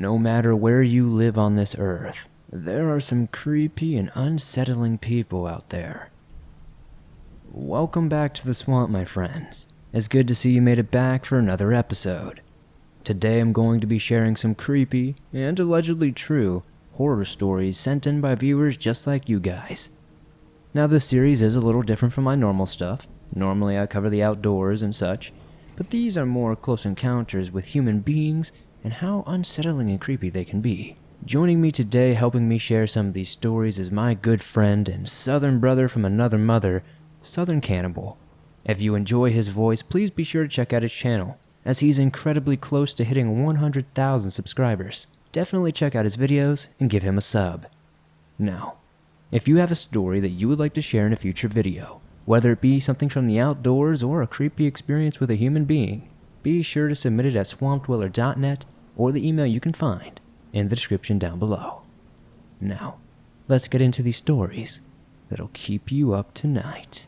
No matter where you live on this earth, there are some creepy and unsettling people out there. Welcome back to the swamp, my friends. It's good to see you made it back for another episode. Today I'm going to be sharing some creepy and allegedly true horror stories sent in by viewers just like you guys. Now this series is a little different from my normal stuff. Normally I cover the outdoors and such, but these are more close encounters with human beings and how unsettling and creepy they can be. Joining me today helping me share some of these stories is my good friend and southern brother from another mother, Southern Cannibal. If you enjoy his voice, please be sure to check out his channel, as he's incredibly close to hitting 100,000 subscribers. Definitely check out his videos and give him a sub. Now, if you have a story that you would like to share in a future video, whether it be something from the outdoors or a creepy experience with a human being, be sure to submit it at swampdweller.net or the email you can find in the description down below. Now, let's get into these stories that'll keep you up tonight.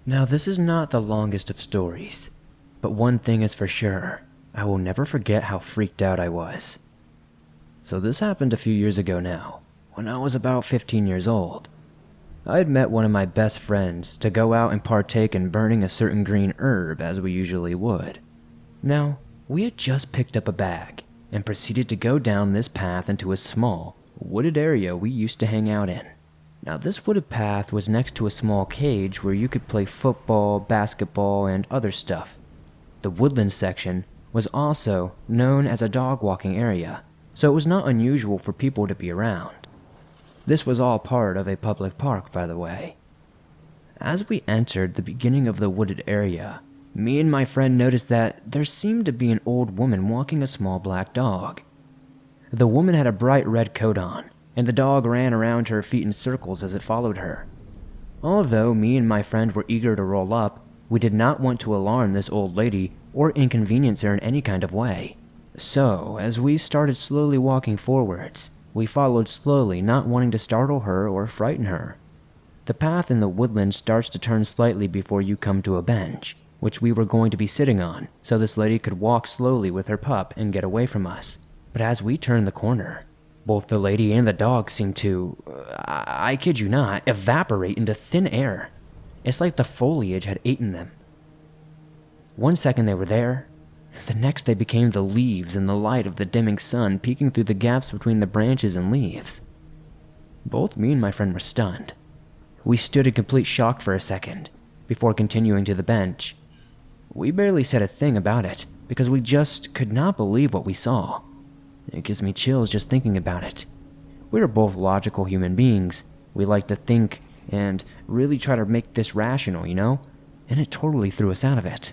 Now, this is not the longest of stories, but one thing is for sure, I will never forget how freaked out I was. So this happened a few years ago now, when I was about 15 years old. I had met one of my best friends to go out and partake in burning a certain green herb as we usually would. Now, we had just picked up a bag and proceeded to go down this path into a small, wooded area we used to hang out in. Now this wooded path was next to a small cage where you could play football, basketball, and other stuff. The woodland section was also known as a dog walking area, so it was not unusual for people to be around. This was all part of a public park, by the way. As we entered the beginning of the wooded area, me and my friend noticed that there seemed to be an old woman walking a small black dog. The woman had a bright red coat on, and the dog ran around her feet in circles as it followed her. Although me and my friend were eager to roll up, we did not want to alarm this old lady or inconvenience her in any kind of way. So, as we started slowly walking forwards, we followed slowly, not wanting to startle her or frighten her. The path in the woodland starts to turn slightly before you come to a bench, which we were going to be sitting on, so this lady could walk slowly with her pup and get away from us. But as we turned the corner, both the lady and the dog seemed to, I kid you not, evaporate into thin air. It's like the foliage had eaten them. One second they were there, the next they became the leaves in the light of the dimming sun peeking through the gaps between the branches and leaves. Both me and my friend were stunned. We stood in complete shock for a second, before continuing to the bench. We barely said a thing about it, because we just could not believe what we saw. It gives me chills just thinking about it. We are both logical human beings. We like to think and really try to make this rational, you know? And it totally threw us out of it.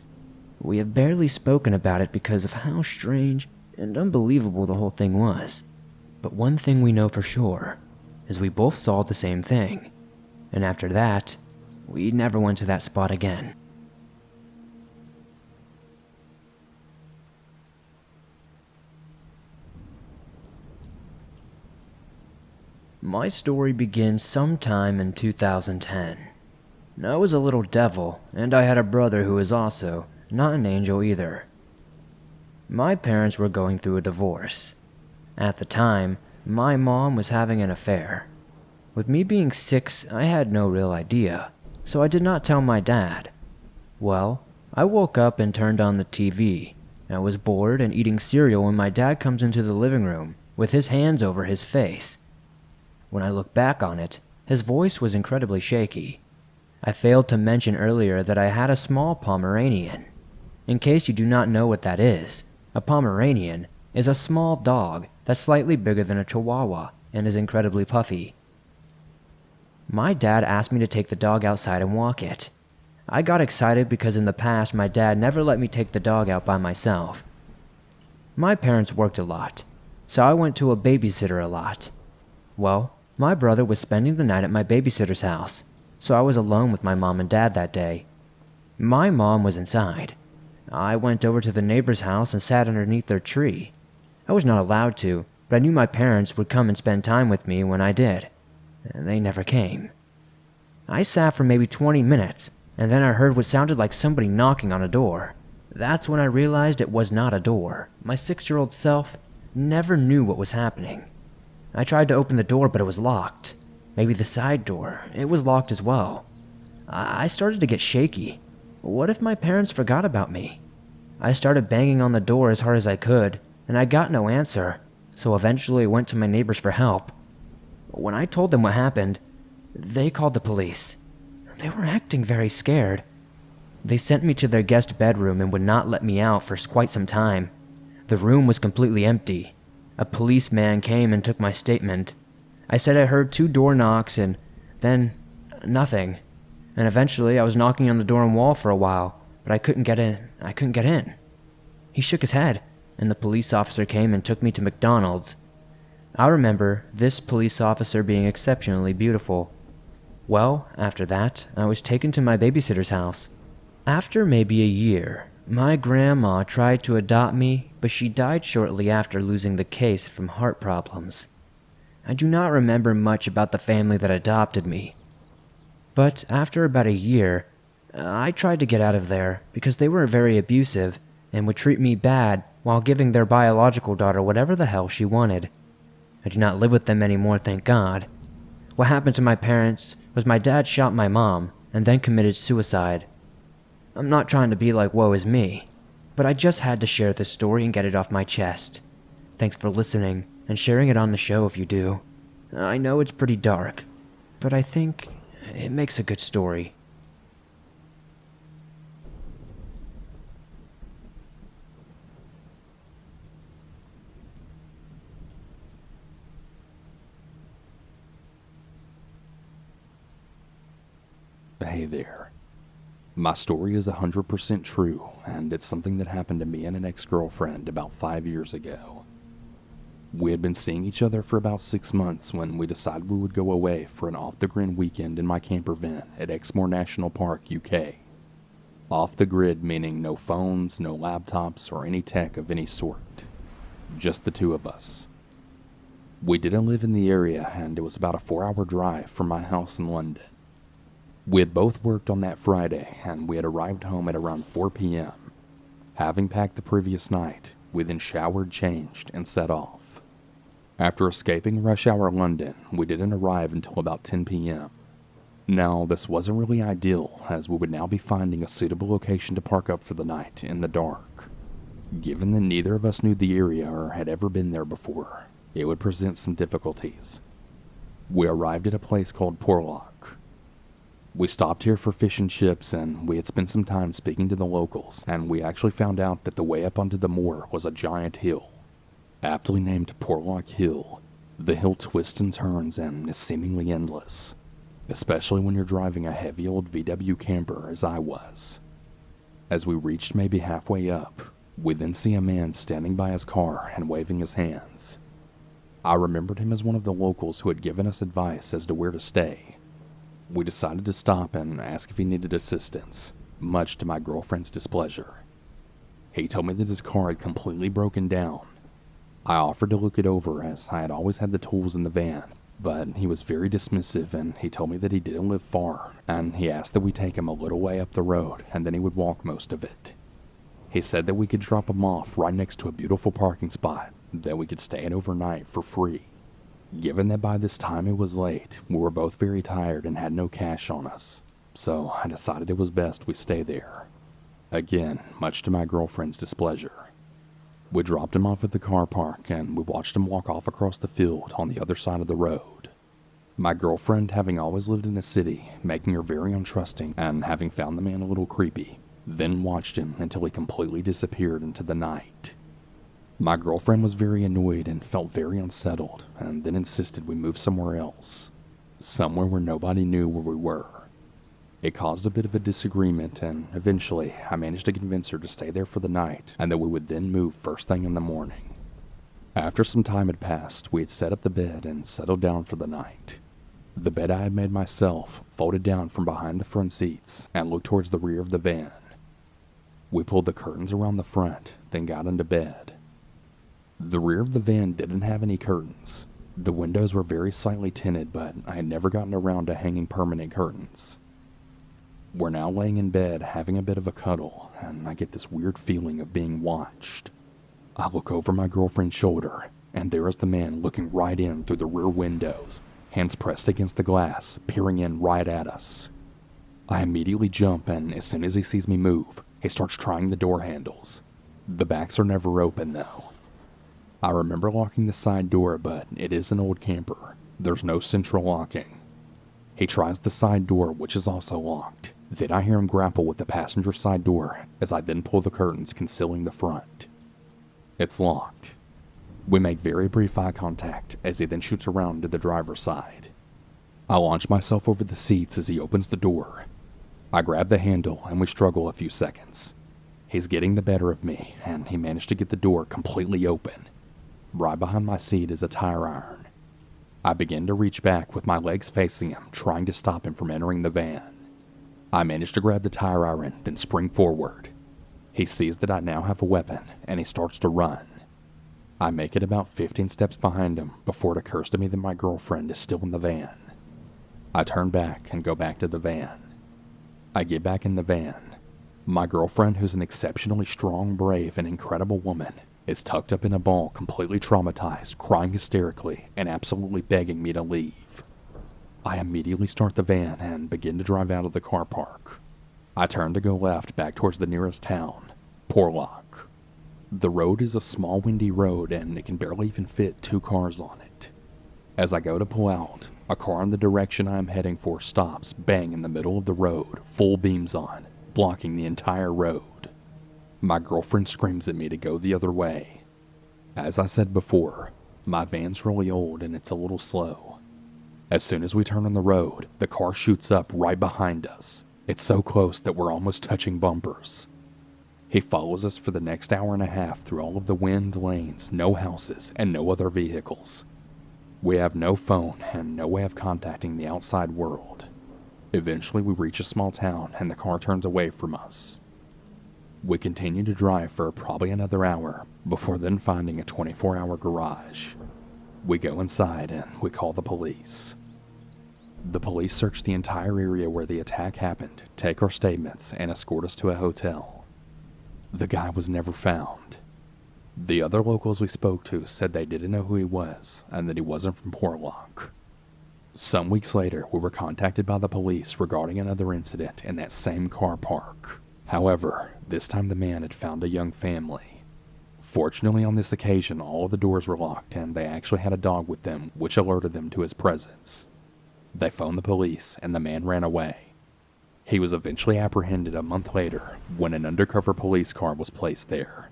We have barely spoken about it because of how strange and unbelievable the whole thing was. But one thing we know for sure is we both saw the same thing. And after that, we never went to that spot again. My story begins sometime in 2010. I was a little devil, and I had a brother who was also not an angel either. My parents were going through a divorce. At the time, my mom was having an affair. With me being 6, I had no real idea, so I did not tell my dad. Well, I woke up and turned on the TV. I was bored and eating cereal when my dad comes into the living room with his hands over his face. When I look back on it, his voice was incredibly shaky. I failed to mention earlier that I had a small Pomeranian. In case you do not know what that is, a Pomeranian is a small dog that's slightly bigger than a Chihuahua and is incredibly puffy. My dad asked me to take the dog outside and walk it. I got excited because in the past my dad never let me take the dog out by myself. My parents worked a lot, so I went to a babysitter a lot. Well, my brother was spending the night at my babysitter's house, so I was alone with my mom and dad that day. My mom was inside. I went over to the neighbor's house and sat underneath their tree. I was not allowed to, but I knew my parents would come and spend time with me when I did. They never came. I sat for maybe 20 minutes, and then I heard what sounded like somebody knocking on a door. That's when I realized it was not a door. My 6-year-old self never knew what was happening. I tried to open the door, but it was locked. Maybe the side door. It was locked as well. I started to get shaky. What if my parents forgot about me? I started banging on the door as hard as I could, and I got no answer, so eventually I went to my neighbors for help. When I told them what happened, they called the police. They were acting very scared. They sent me to their guest bedroom and would not let me out for quite some time. The room was completely empty. A policeman came and took my statement. I said I heard 2 door knocks and then nothing. And eventually I was knocking on the door and wall for a while, but I couldn't get in. He shook his head, and the police officer came and took me to McDonald's. I remember this police officer being exceptionally beautiful. Well, after that, I was taken to my babysitter's house. After maybe a year, my grandma tried to adopt me, but she died shortly after losing the case from heart problems. I do not remember much about the family that adopted me. But after about a year, I tried to get out of there because they were very abusive and would treat me bad while giving their biological daughter whatever the hell she wanted. I do not live with them anymore, thank God. What happened to my parents was my dad shot my mom and then committed suicide. I'm not trying to be like woe is me, but I just had to share this story and get it off my chest. Thanks for listening and sharing it on the show if you do. I know it's pretty dark, but I think it makes a good story. Hey there. My story is 100% true, and it's something that happened to me and an ex-girlfriend about 5 years ago. We had been seeing each other for about 6 months when we decided we would go away for an off-the-grid weekend in my camper van at Exmoor National Park, UK. Off the grid meaning no phones, no laptops, or any tech of any sort. Just the 2 of us. We didn't live in the area, and it was about a 4-hour drive from my house in London. We had both worked on that Friday, and we had arrived home at around 4 p.m. Having packed the previous night, we then showered, changed, and set off. After escaping rush hour London, we didn't arrive until about 10 p.m. Now, this wasn't really ideal, as we would now be finding a suitable location to park up for the night in the dark. Given that neither of us knew the area or had ever been there before, it would present some difficulties. We arrived at a place called Porlock. We stopped here for fish and chips, and we had spent some time speaking to the locals, and we actually found out that the way up onto the moor was a giant hill. Aptly named Porlock Hill, the hill twists and turns and is seemingly endless, especially when you're driving a heavy old VW camper as I was. As we reached maybe halfway up, we then see a man standing by his car and waving his hands. I remembered him as one of the locals who had given us advice as to where to stay. We decided to stop and ask if he needed assistance, much to my girlfriend's displeasure. He told me that his car had completely broken down. I offered to look it over as I had always had the tools in the van, but he was very dismissive and he told me that he didn't live far, and he asked that we take him a little way up the road and then he would walk most of it. He said that we could drop him off right next to a beautiful parking spot, that we could stay in overnight for free. Given that by this time it was late, we were both very tired and had no cash on us, so I decided it was best we stay there. Again, much to my girlfriend's displeasure. We dropped him off at the car park and we watched him walk off across the field on the other side of the road. My girlfriend, having always lived in a city, making her very untrusting and having found the man a little creepy, then watched him until he completely disappeared into the night. My girlfriend was very annoyed and felt very unsettled, and then insisted we move somewhere else. Somewhere where nobody knew where we were. It caused a bit of a disagreement, and eventually I managed to convince her to stay there for the night, and that we would then move first thing in the morning. After some time had passed, we had set up the bed and settled down for the night. The bed I had made myself folded down from behind the front seats and looked towards the rear of the van. We pulled the curtains around the front, then got into bed. The rear of the van didn't have any curtains, The windows were very slightly tinted, but I had never gotten around to hanging permanent curtains. We're now laying in bed having a bit of a cuddle, and I get this weird feeling of being watched. I look over my girlfriend's shoulder, and there is the man looking right in through the rear windows, hands pressed against the glass, peering in right at us. I immediately jump, and as soon as he sees me move, he starts trying the door handles. The backs are never open, though. I remember locking the side door, but it is an old camper. There's no central locking. He tries the side door, which is also locked. Then I hear him grapple with the passenger side door as I then pull the curtains concealing the front. It's locked. We make very brief eye contact as he then shoots around to the driver's side. I launch myself over the seats as he opens the door. I grab the handle and we struggle a few seconds. He's getting the better of me, and he managed to get the door completely open. Right behind my seat is a tire iron. I begin to reach back with my legs facing him, trying to stop him from entering the van. I manage to grab the tire iron, then spring forward. He sees that I now have a weapon, and he starts to run. I make it about 15 steps behind him before it occurs to me that my girlfriend is still in the van. I turn back and go back to the van. I get back in the van. My girlfriend, who's an exceptionally strong, brave, and incredible woman, is tucked up in a ball, completely traumatized, crying hysterically, and absolutely begging me to leave. I immediately start the van and begin to drive out of the car park. I turn to go left back towards the nearest town, Porlock. The road is a small, windy road, and it can barely even fit 2 cars on it. As I go to pull out, a car in the direction I am heading for stops bang in the middle of the road, full beams on, blocking the entire road. My girlfriend screams at me to go the other way. As I said before, my van's really old and it's a little slow. As soon as we turn on the road, the car shoots up right behind us. It's so close that we're almost touching bumpers. He follows us for the next hour and a half through all of the wind lanes, no houses, and no other vehicles. We have no phone and no way of contacting the outside world. Eventually we reach a small town and the car turns away from us. We continue to drive for probably another hour before then finding a 24-hour garage. We go inside and we call the police. The police search the entire area where the attack happened, take our statements, and escort us to a hotel. The guy was never found. The other locals we spoke to said they didn't know who he was and that he wasn't from Porlock. Some weeks later, we were contacted by the police regarding another incident in that same car park. However, this time the man had found a young family. Fortunately, on this occasion, all of the doors were locked and they actually had a dog with them, which alerted them to his presence. They phoned the police and the man ran away. He was eventually apprehended a month later when an undercover police car was placed there.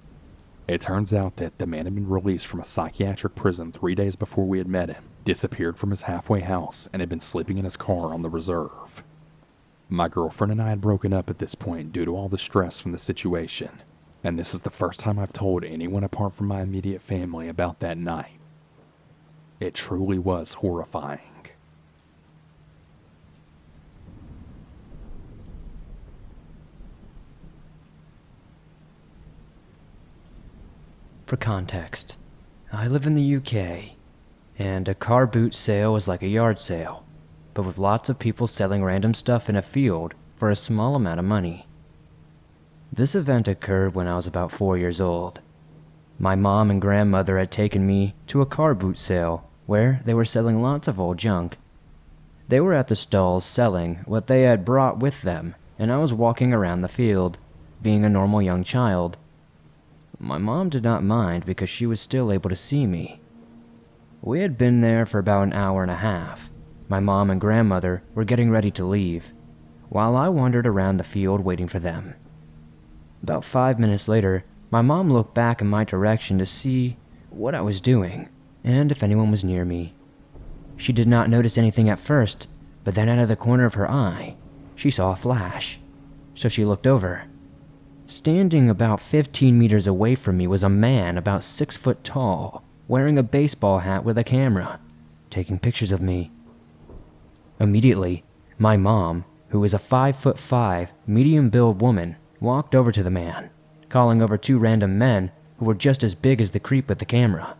It turns out that the man had been released from a psychiatric prison 3 days before we had met him, disappeared from his halfway house, and had been sleeping in his car on the reserve. My girlfriend and I had broken up at this point due to all the stress from the situation, and this is the first time I've told anyone apart from my immediate family about that night. It truly was horrifying. For context, I live in the UK, and a car boot sale is like a yard sale, but with lots of people selling random stuff in a field for a small amount of money. This event occurred when I was about 4 years old. My mom and grandmother had taken me to a car boot sale where they were selling lots of old junk. They were at the stalls selling what they had brought with them, and I was walking around the field, being a normal young child. My mom did not mind because she was still able to see me. We had been there for about an hour and a half. My mom and grandmother were getting ready to leave, while I wandered around the field waiting for them. About 5 minutes later, my mom looked back in my direction to see what I was doing, and if anyone was near me. She did not notice anything at first, but then out of the corner of her eye, she saw a flash. So she looked over. Standing about 15 meters away from me was a man about 6 foot tall, wearing a baseball hat with a camera, taking pictures of me. Immediately, my mom, who is a 5'5", medium-build woman, walked over to the man, calling over 2 random men who were just as big as the creep with the camera.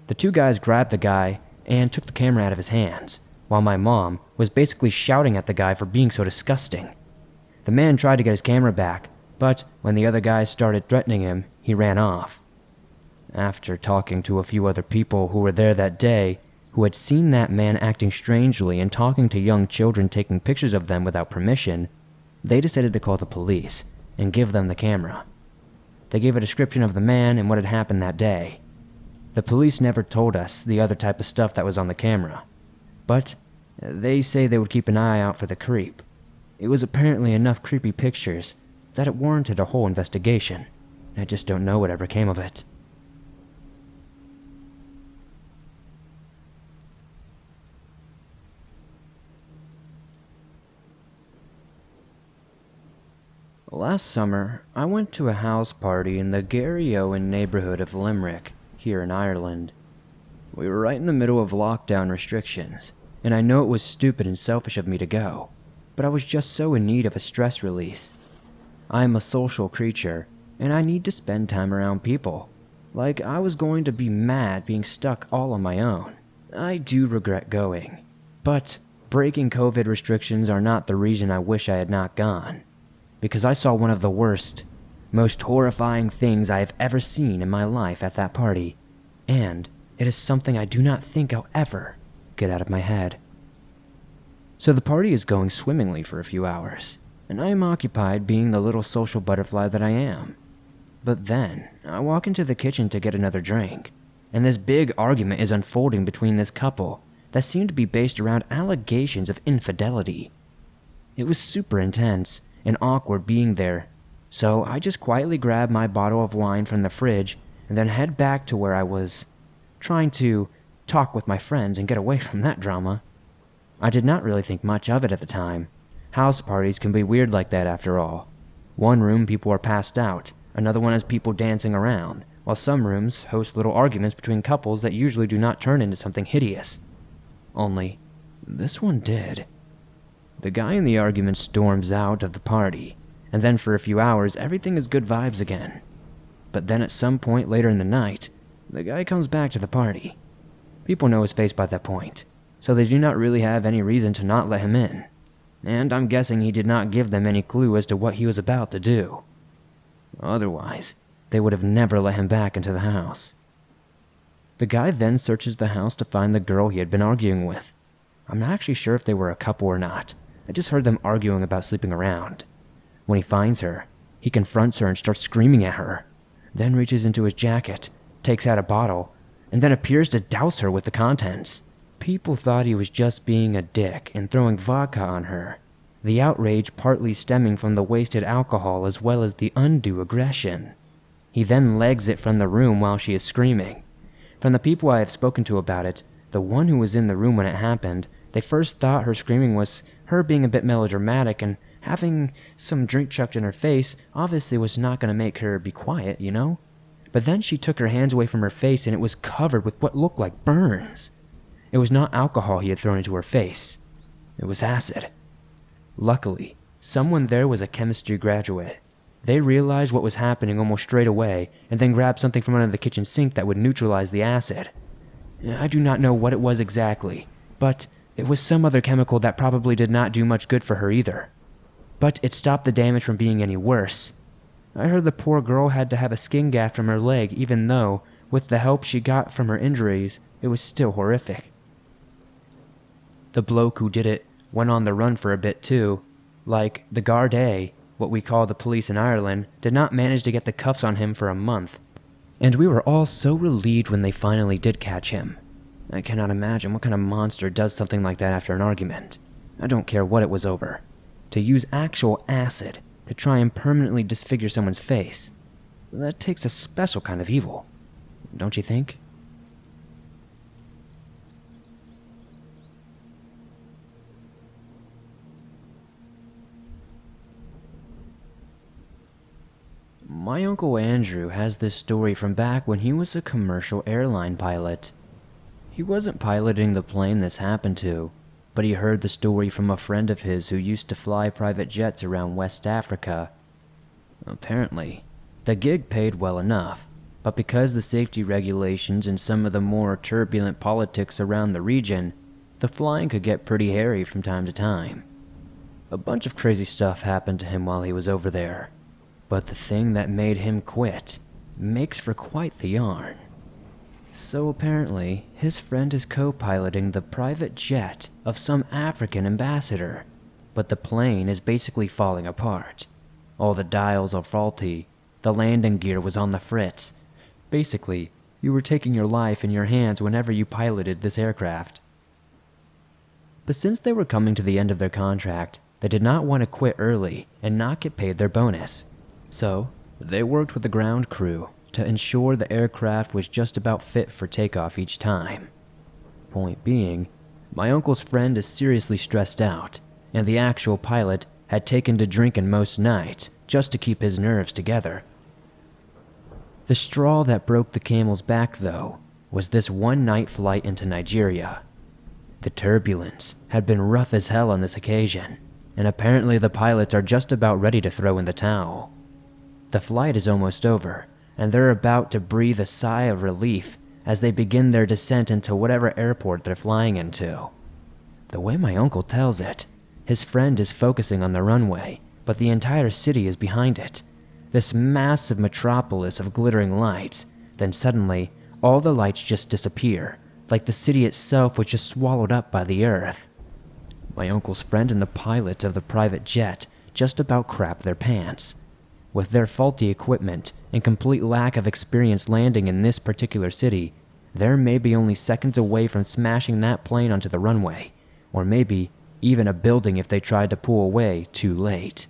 The 2 guys grabbed the guy and took the camera out of his hands, while my mom was basically shouting at the guy for being so disgusting. The man tried to get his camera back, but when the other guys started threatening him, he ran off. After talking to a few other people who were there that day, who had seen that man acting strangely and talking to young children taking pictures of them without permission, they decided to call the police and give them the camera. They gave a description of the man and what had happened that day. The police never told us the other type of stuff that was on the camera, but they say they would keep an eye out for the creep. It was apparently enough creepy pictures that it warranted a whole investigation. I just don't know whatever came of it. Last summer, I went to a house party in the Garryowen neighborhood of Limerick, here in Ireland. We were right in the middle of lockdown restrictions, and I know it was stupid and selfish of me to go, but I was just so in need of a stress release. I am a social creature, and I need to spend time around people. Like, I was going to be mad being stuck all on my own. I do regret going, but breaking COVID restrictions are not the reason I wish I had not gone. Because I saw one of the worst, most horrifying things I have ever seen in my life at that party, and it is something I do not think I'll ever get out of my head. So the party is going swimmingly for a few hours, and I am occupied being the little social butterfly that I am. But then, I walk into the kitchen to get another drink, and this big argument is unfolding between this couple that seemed to be based around allegations of infidelity. It was super intense and awkward being there, so I just quietly grabbed my bottle of wine from the fridge and then head back to where I was trying to talk with my friends and get away from that drama. I did not really think much of it at the time. House parties can be weird like that after all. One room people are passed out, another one has people dancing around, while some rooms host little arguments between couples that usually do not turn into something hideous. Only, this one did. The guy in the argument storms out of the party, and then for a few hours everything is good vibes again. But then at some point later in the night, the guy comes back to the party. People know his face by that point, so they do not really have any reason to not let him in. And I'm guessing he did not give them any clue as to what he was about to do. Otherwise, they would have never let him back into the house. The guy then searches the house to find the girl he had been arguing with. I'm not actually sure if they were a couple or not. I just heard them arguing about sleeping around. When he finds her, he confronts her and starts screaming at her, then reaches into his jacket, takes out a bottle, and then appears to douse her with the contents. People thought he was just being a dick and throwing vodka on her, the outrage partly stemming from the wasted alcohol as well as the undue aggression. He then legs it from the room while she is screaming. From the people I have spoken to about it, the one who was in the room when it happened, they first thought her screaming was her being a bit melodramatic, and having some drink chucked in her face obviously was not going to make her be quiet, you know? But then she took her hands away from her face and it was covered with what looked like burns. It was not alcohol he had thrown into her face. It was acid. Luckily, someone there was a chemistry graduate. They realized what was happening almost straight away and then grabbed something from under the kitchen sink that would neutralize the acid. I do not know what it was exactly, but it was some other chemical that probably did not do much good for her either. But it stopped the damage from being any worse. I heard the poor girl had to have a skin graft from her leg even though, with the help she got from her injuries, it was still horrific. The bloke who did it went on the run for a bit too. Like, the Gardaí, what we call the police in Ireland, did not manage to get the cuffs on him for a month. And we were all so relieved when they finally did catch him. I cannot imagine what kind of monster does something like that after an argument. I don't care what it was over. To use actual acid to try and permanently disfigure someone's face, that takes a special kind of evil, don't you think? My Uncle Andrew has this story from back when he was a commercial airline pilot. He wasn't piloting the plane this happened to, but he heard the story from a friend of his who used to fly private jets around West Africa. Apparently, the gig paid well enough, but because the safety regulations and some of the more turbulent politics around the region, the flying could get pretty hairy from time to time. A bunch of crazy stuff happened to him while he was over there, but the thing that made him quit makes for quite the yarn. So apparently, his friend is co-piloting the private jet of some African ambassador, but the plane is basically falling apart. All the dials are faulty, the landing gear was on the fritz. Basically, you were taking your life in your hands whenever you piloted this aircraft. But since they were coming to the end of their contract, they did not want to quit early and not get paid their bonus. So, they worked with the ground crew to ensure the aircraft was just about fit for takeoff each time. Point being, my uncle's friend is seriously stressed out, and the actual pilot had taken to drinking most nights just to keep his nerves together. The straw that broke the camel's back, though, was this one-night flight into Nigeria. The turbulence had been rough as hell on this occasion, and apparently the pilots are just about ready to throw in the towel. The flight is almost over, and they're about to breathe a sigh of relief as they begin their descent into whatever airport they're flying into. The way my uncle tells it, his friend is focusing on the runway, but the entire city is behind it. This massive metropolis of glittering lights, then suddenly, all the lights just disappear, like the city itself was just swallowed up by the earth. My uncle's friend and the pilot of the private jet just about crap their pants. With their faulty equipment and complete lack of experience landing in this particular city, they're maybe only seconds away from smashing that plane onto the runway, or maybe even a building if they tried to pull away too late.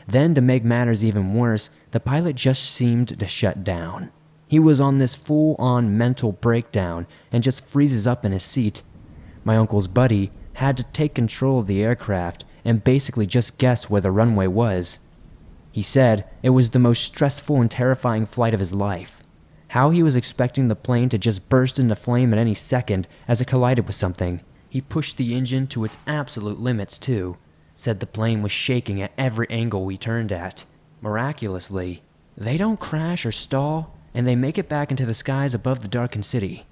Then, to make matters even worse, the pilot just seemed to shut down. He was on this full-on mental breakdown and just freezes up in his seat. My uncle's buddy had to take control of the aircraft and basically just guess where the runway was. He said it was the most stressful and terrifying flight of his life. How he was expecting the plane to just burst into flame at any second as it collided with something. He pushed the engine to its absolute limits too. Said the plane was shaking at every angle we turned at. Miraculously, they don't crash or stall, and they make it back into the skies above the darkened city.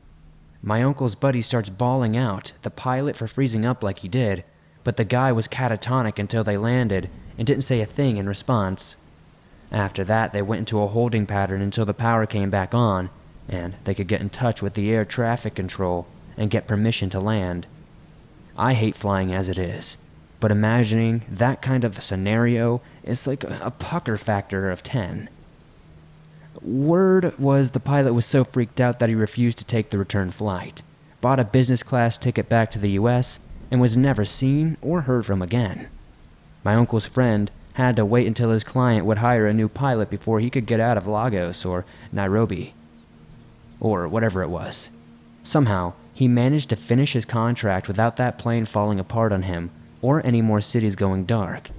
My uncle's buddy starts bawling out, the pilot for freezing up like he did, but the guy was catatonic until they landed and didn't say a thing in response. After that, they went into a holding pattern until the power came back on, and they could get in touch with the air traffic control and get permission to land. I hate flying as it is, but imagining that kind of a scenario is like a pucker factor of 10. Word was the pilot was so freaked out that he refused to take the return flight, bought a business class ticket back to the US, and was never seen or heard from again. My uncle's friend had to wait until his client would hire a new pilot before he could get out of Lagos or Nairobi, or whatever it was. Somehow, he managed to finish his contract without that plane falling apart on him or any more cities going dark,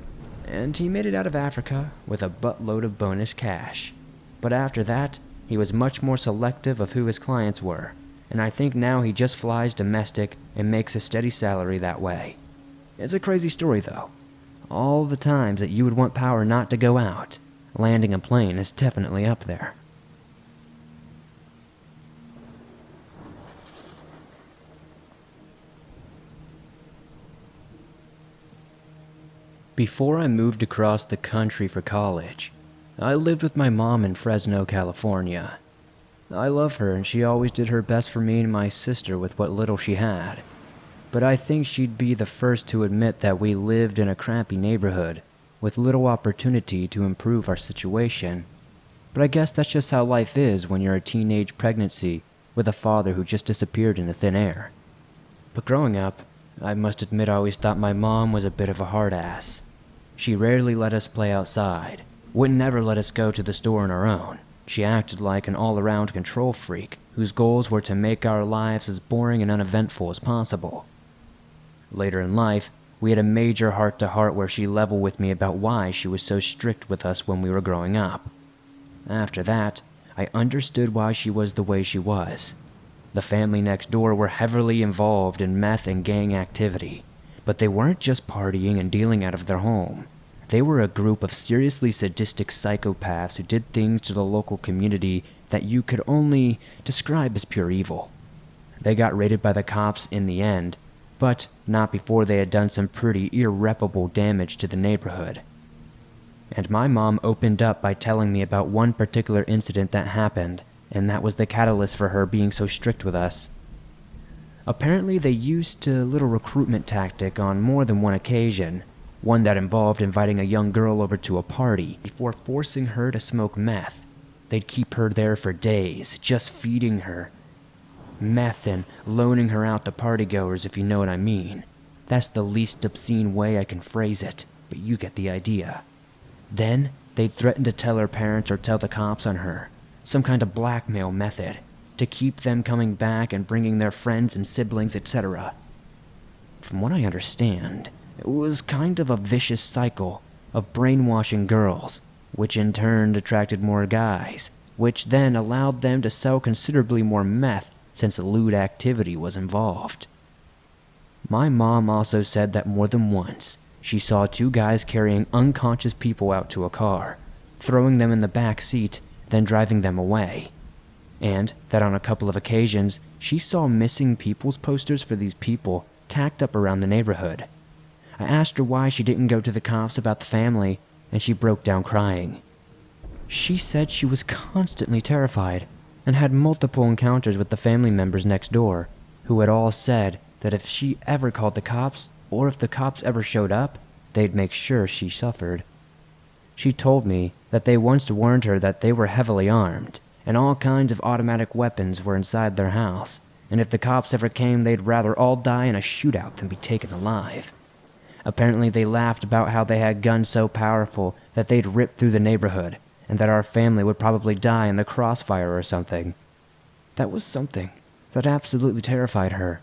and he made it out of Africa with a buttload of bonus cash. But after that, he was much more selective of who his clients were, and I think now he just flies domestic and makes a steady salary that way. It's a crazy story though. All the times that you would want power not to go out, landing a plane is definitely up there. Before I moved across the country for college, I lived with my mom in Fresno, California. I love her and she always did her best for me and my sister with what little she had. But I think she'd be the first to admit that we lived in a crappy neighborhood with little opportunity to improve our situation. But I guess that's just how life is when you're a teenage pregnancy with a father who just disappeared into thin air. But growing up, I must admit I always thought my mom was a bit of a hard ass. She rarely let us play outside, wouldn't never let us go to the store on our own. She acted like an all-around control freak whose goals were to make our lives as boring and uneventful as possible. Later in life, we had a major heart-to-heart where she leveled with me about why she was so strict with us when we were growing up. After that, I understood why she was the way she was. The family next door were heavily involved in meth and gang activity, but they weren't just partying and dealing out of their home. They were a group of seriously sadistic psychopaths who did things to the local community that you could only describe as pure evil. They got raided by the cops in the end, but not before they had done some pretty irreparable damage to the neighborhood. And my mom opened up by telling me about one particular incident that happened, and that was the catalyst for her being so strict with us. Apparently they used a little recruitment tactic on more than one occasion, one that involved inviting a young girl over to a party before forcing her to smoke meth. They'd keep her there for days, just feeding her meth and loaning her out to partygoers, if you know what I mean. That's the least obscene way I can phrase it, but you get the idea. Then, they'd threaten to tell her parents or tell the cops on her, some kind of blackmail method, to keep them coming back and bringing their friends and siblings, etc. From what I understand, it was kind of a vicious cycle of brainwashing girls, which in turn attracted more guys, which then allowed them to sell considerably more meth since lewd activity was involved. My mom also said that more than once, she saw two guys carrying unconscious people out to a car, throwing them in the back seat, then driving them away. And that on a couple of occasions, she saw missing people's posters for these people tacked up around the neighborhood. I asked her why she didn't go to the cops about the family, and she broke down crying. She said she was constantly terrified and had multiple encounters with the family members next door, who had all said that if she ever called the cops, or if the cops ever showed up, they'd make sure she suffered. She told me that they once warned her that they were heavily armed, and all kinds of automatic weapons were inside their house, and if the cops ever came, they'd rather all die in a shootout than be taken alive. Apparently they laughed about how they had guns so powerful that they'd rip through the neighborhood, and that our family would probably die in the crossfire or something. That was something that absolutely terrified her.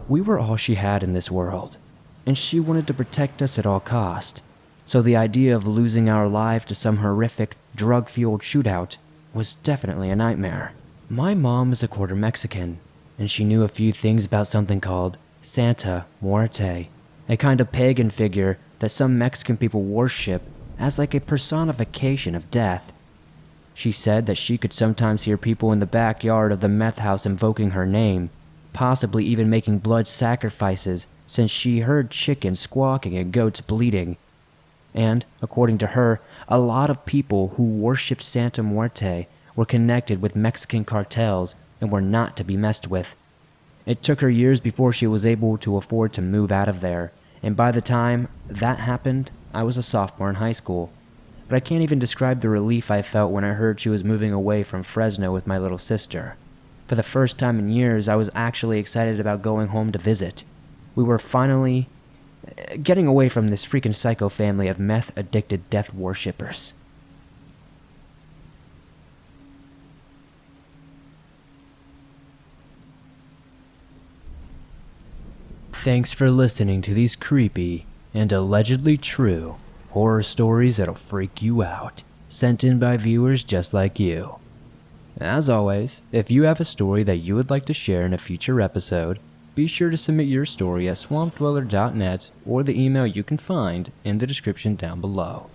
We were all she had in this world, and she wanted to protect us at all cost, so the idea of losing our life to some horrific, drug-fueled shootout was definitely a nightmare. My mom is a quarter Mexican, and she knew a few things about something called Santa Muerte, a kind of pagan figure that some Mexican people worship as like a personification of death. She said that she could sometimes hear people in the backyard of the meth house invoking her name, possibly even making blood sacrifices since she heard chickens squawking and goats bleating. And, according to her, a lot of people who worshipped Santa Muerte were connected with Mexican cartels and were not to be messed with. It took her years before she was able to afford to move out of there, and by the time that happened, I was a sophomore in high school. But I can't even describe the relief I felt when I heard she was moving away from Fresno with my little sister. For the first time in years, I was actually excited about going home to visit. We were finally getting away from this freaking psycho family of meth-addicted death worshippers. Thanks for listening to these creepy and allegedly true horror stories that'll freak you out, sent in by viewers just like you. As always, if you have a story that you would like to share in a future episode, be sure to submit your story at swampdweller.net or the email you can find in the description down below.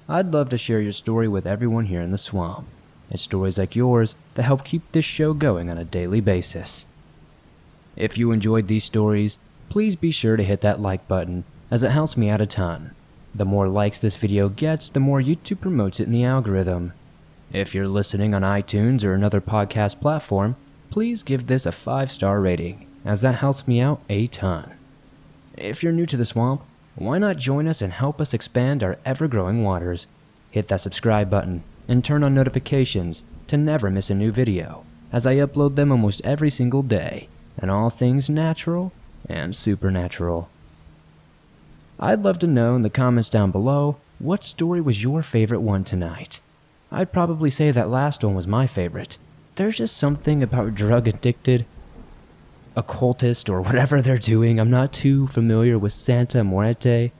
I'd love to share your story with everyone here in the swamp. It's stories like yours that help keep this show going on a daily basis. If you enjoyed these stories, please be sure to hit that like button, as it helps me out a ton. The more likes this video gets, the more YouTube promotes it in the algorithm. If you're listening on iTunes or another podcast platform, please give this a 5-star rating, as that helps me out a ton. If you're new to the swamp, why not join us and help us expand our ever-growing waters? Hit that subscribe button and turn on notifications to never miss a new video, as I upload them almost every single day, and all things natural and supernatural. I'd love to know in the comments down below, what story was your favorite one tonight? I'd probably say that last one was my favorite. There's just something about drug-addicted, occultist, or whatever they're doing. I'm not too familiar with Santa Muerte,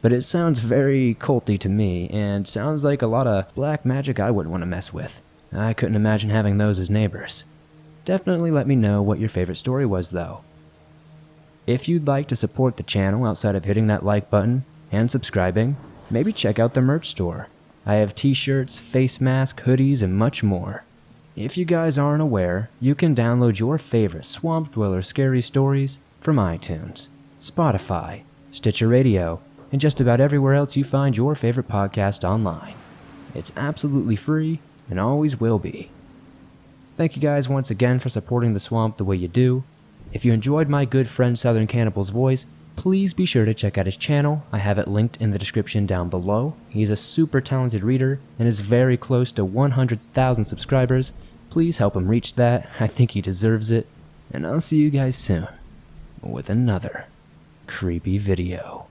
but it sounds very culty to me, and sounds like a lot of black magic I wouldn't want to mess with. I couldn't imagine having those as neighbors. Definitely let me know what your favorite story was, though. If you'd like to support the channel outside of hitting that like button and subscribing, maybe check out the merch store. I have t-shirts, face masks, hoodies, and much more. If you guys aren't aware, you can download your favorite Swamp Dweller scary stories from iTunes, Spotify, Stitcher Radio, and just about everywhere else you find your favorite podcast online. It's absolutely free and always will be. Thank you guys once again for supporting the swamp the way you do. If you enjoyed my good friend Southern Cannibal's voice, please be sure to check out his channel. I have it linked in the description down below. He's a super talented reader and is very close to 100,000 subscribers. Please help him reach that. I think he deserves it. And I'll see you guys soon with another creepy video.